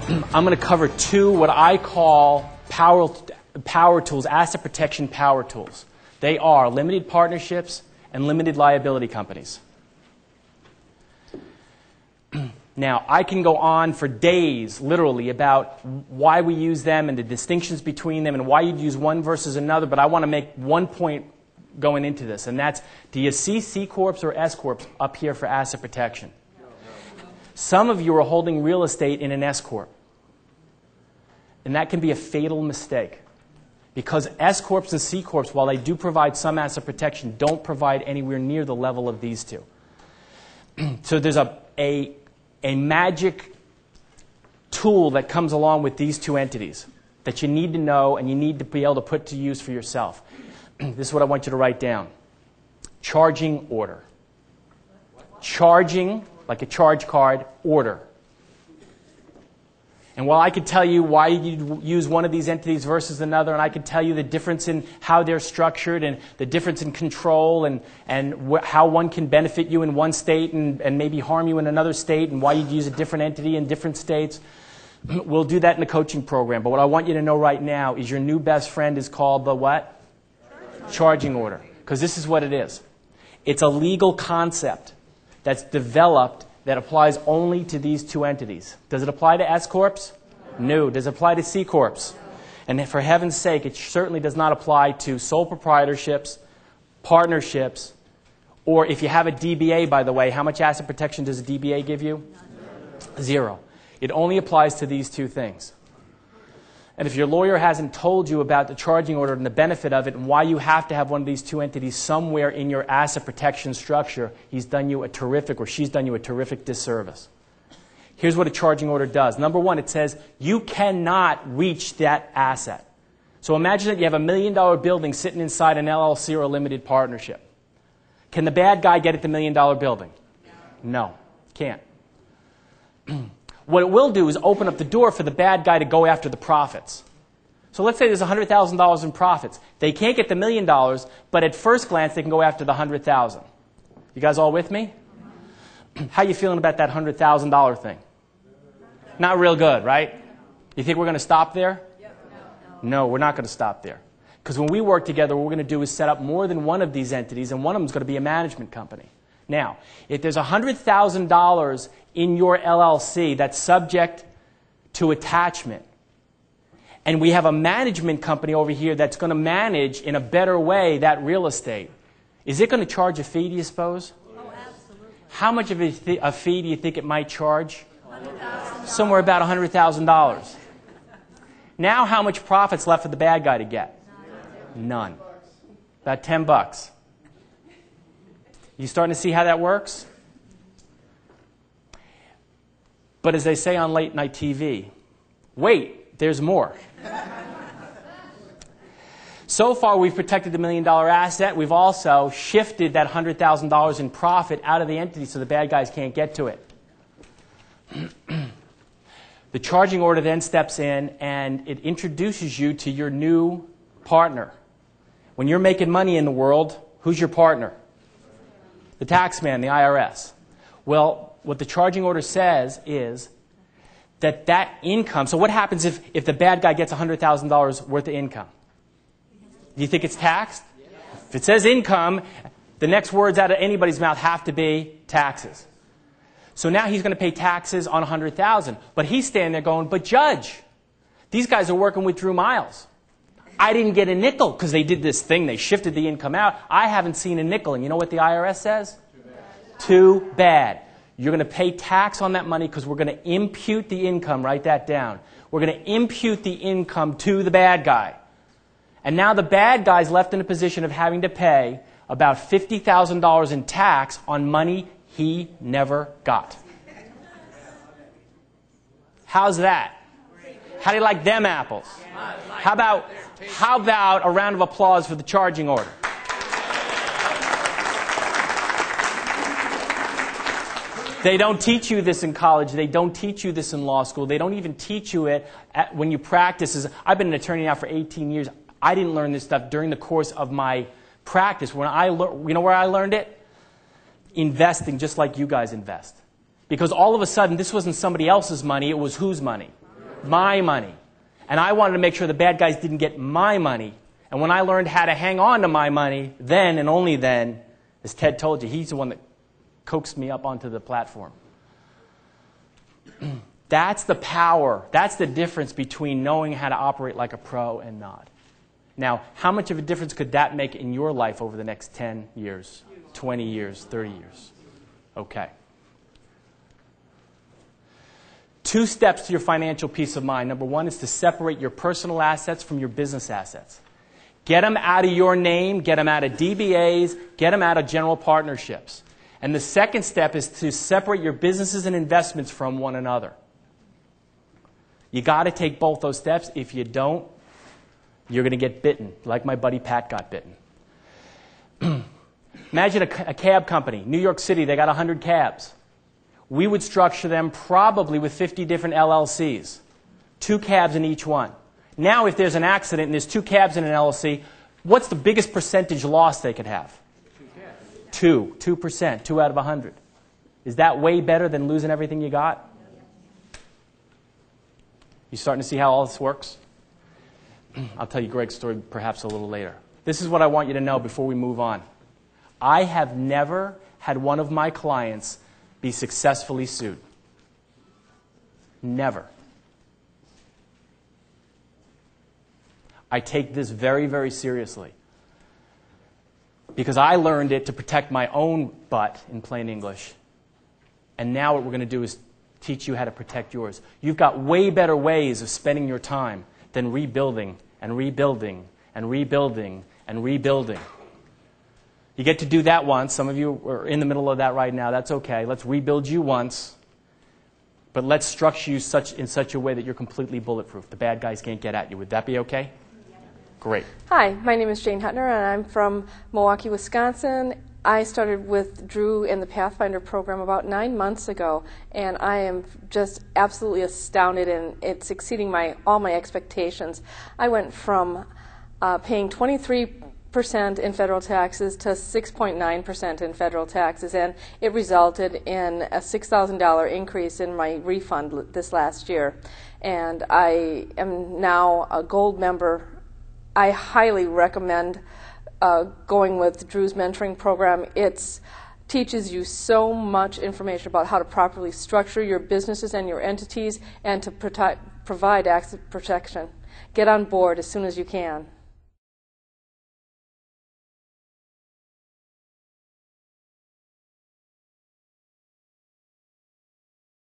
I'm going to cover two what I call power tools, asset protection power tools. They are limited partnerships and limited liability companies. Now, I can go on for days, literally, about why we use them and the distinctions between them and why you'd use one versus another, but I want to make one point going into this, and that's, do you see C Corps or S Corps up here for asset protection? Some of you are holding real estate in an S Corp, and that can be a fatal mistake. Because S Corps and C Corps, while they do provide some asset protection, don't provide anywhere near the level of these two. So there's a magic tool that comes along with these two entities that you need to know and you need to be able to put to use for yourself. This is what I want you to write down. Charging order. Charging, like a charge card, order. And while I could tell you why you use one of these entities versus another, and I could tell you the difference in how they're structured and the difference in control and how one can benefit you in one state and maybe harm you in another state and why you'd use a different entity in different states, we'll do that in the coaching program. But what I want you to know right now is your new best friend is called the what? Charging order. Because this is what it is. It's a legal concept that's developed that applies only to these two entities. Does it apply to S Corps? No. Does it apply to C Corps? And for heaven's sake, it certainly does not apply to sole proprietorships, partnerships, or if you have a DBA, by the way, how much asset protection does a DBA give you? Zero. It only applies to these two things. And if your lawyer hasn't told you about the charging order and the benefit of it and why you have to have one of these two entities somewhere in your asset protection structure, he's done you a terrific, or she's done you a terrific disservice. Here's what a charging order does. Number one, it says you cannot reach that asset. So imagine that you have $1 million building sitting inside an LLC or a limited partnership. Can the bad guy get at the $1 million building? No, can't. What it will do is open up the door for the bad guy to go after the profits. So let's say there's $100,000 in profits. They can't get the $1 million, but at first glance they can go after the $100,000. You guys all with me? How you feeling about that $100,000 thing? Not real good, right? You think we're going to stop there? No, we're not going to stop there. Because when we work together, what we're going to do is set up more than one of these entities, and one of them is going to be a management company. Now, if there's $100,000 in your LLC that's subject to attachment, and we have a management company over here that's going to manage in a better way that real estate, is it going to charge a fee, do you suppose? Oh, absolutely. How much of a fee do you think it might charge? Somewhere about $100,000. Now how much profit's left for the bad guy to get? None. About $10. You starting to see how that works? But as they say on late night TV, wait, there's more. So far, we've protected the $1 million asset. We've also shifted that $100,000 in profit out of the entity so the bad guys can't get to it. The charging order then steps in and it introduces you to your new partner. When you're making money in the world, who's your partner? The tax man, the IRS. Well, what the charging order says is that that income, so what happens if the bad guy gets $100,000 worth of income? Do you think it's taxed? If it says income, the next words out of anybody's mouth have to be taxes. So now he's going to pay taxes on $100,000. But he's standing there going, but judge, these guys are working with Drew Miles. I didn't get a nickel because they did this thing. They shifted the income out. I haven't seen a nickel. And you know what the IRS says? Too bad. You're going to pay tax on that money because we're going to impute the income. Write that down. We're going to impute the income to the bad guy. And now the bad guy's left in a position of having to pay about $50,000 in tax on money he never got. How's that? How do you like them apples? How about a round of applause for the charging order? They don't teach you this in college. They don't teach you this in law school. They don't even teach you it when you practice. I've been an attorney now for 18 years. I didn't learn this stuff during the course of my practice. You know where I learned it? Investing just like you guys invest. Because all of a sudden, this wasn't somebody else's money. It was whose money? My money. And I wanted to make sure the bad guys didn't get my money. And when I learned how to hang on to my money, then and only then, as Ted told you, he's the one that coaxed me up onto the platform. That's the power. That's the difference between knowing how to operate like a pro and not. Now, how much of a difference could that make in your life over the next 10 years, 20 years, 30 years? Okay. 2 steps to your financial peace of mind. Number 1 is to separate your personal assets from your business assets. Get them out of your name, get them out of DBAs, get them out of general partnerships. And the second step is to separate your businesses and investments from one another. You got to take both those steps. If you don't, you're going to get bitten, like my buddy Pat got bitten. Imagine a cab company, New York City, they got 100 cabs. We would structure them probably with 50 different LLCs, 2 cabs in each one. Now if there's an accident and there's 2 cabs in an LLC, what's the biggest percentage loss they could have? 2%, 2 out of 100. Is that way better than losing everything you got? You starting to see how all this works? I'll tell you Greg's story perhaps a little later. This is what I want you to know before we move on. I have never had one of my clients be successfully sued. Never. I take this very, very seriously. Because I learned it to protect my own butt, in plain English. And now what we're going to do is teach you how to protect yours. You've got way better ways of spending your time than rebuilding and rebuilding and rebuilding and rebuilding. You get to do that once. Some of you are in the middle of that right now. That's okay. Let's rebuild you once. But let's structure you in such a way that you're completely bulletproof. The bad guys can't get at you. Would that be okay? Great. Hi, my name is Jane Hutner, and I'm from Milwaukee, Wisconsin. I started with Drew in the Pathfinder program about 9 months ago, and I am just absolutely astounded, and it's exceeding all my expectations. I went from paying 23% in federal taxes to 6.9% in federal taxes, and it resulted in a $6,000 increase in my refund this last year. And I am now a gold member. I highly recommend going with Drew's mentoring program. It teaches you so much information about how to properly structure your businesses and your entities and to provide asset protection. Get on board as soon as you can.